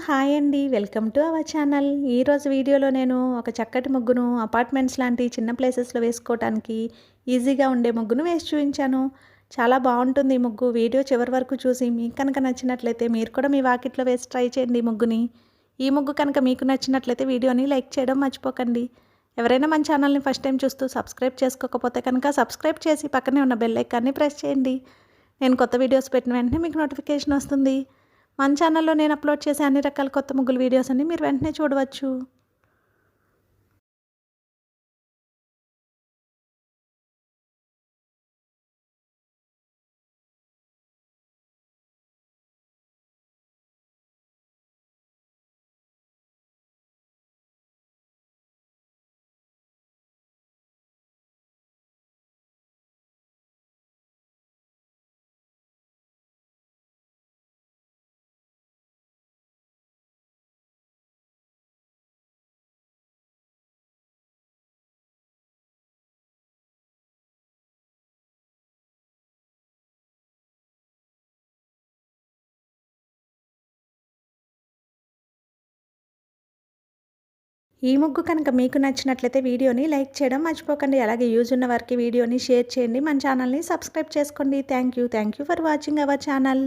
Hi అండి. Welcome to our channel. ఈరోజు వీడియోలో నేను ఒక చక్కటి ముగ్గును అపార్ట్మెంట్స్ లాంటి చిన్న ప్లేసెస్‌లో వేసుకోవటానికి ఈజీగా ఉండే ముగ్గును వేసి చూపించాను. చాలా బాగుంటుంది ఈ ముగ్గు. వీడియో చివరి వరకు చూసి మీకు కనుక నచ్చినట్లయితే మీరు కూడా మీ వాకిట్లో వేసి ట్రై చేయండి ఈ ముగ్గుని. ఈ ముగ్గు కనుక మీకు నచ్చినట్లయితే వీడియోని లైక్ చేయడం మర్చిపోకండి. ఎవరైనా మన ఛానల్ని ఫస్ట్ టైం చూస్తూ సబ్స్క్రైబ్ చేసుకోకపోతే కనుక సబ్స్క్రైబ్ చేసి పక్కనే ఉన్న బెల్ ఐకాన్ని ప్రెస్ చేయండి. నేను కొత్త వీడియోస్ పెట్టిన వెంటనే మీకు నోటిఫికేషన్ వస్తుంది. మన ఛానల్లో నేను అప్లోడ్ చేసే అన్ని రకాల కొత్త ముగ్గుల వీడియోస్ అన్ని మీరు వెంటనే చూడవచ్చు. ఈ ముగ్గు కనుక మీకు నచ్చినట్లయితే వీడియోని లైక్ చేయడం మర్చిపోకండి. అలాగే యూజ్ ఉన్న వారికి వీడియోని షేర్ చేయండి. మన ఛానల్ని సబ్స్క్రైబ్ చేసుకోండి. Thank you for watching our channel.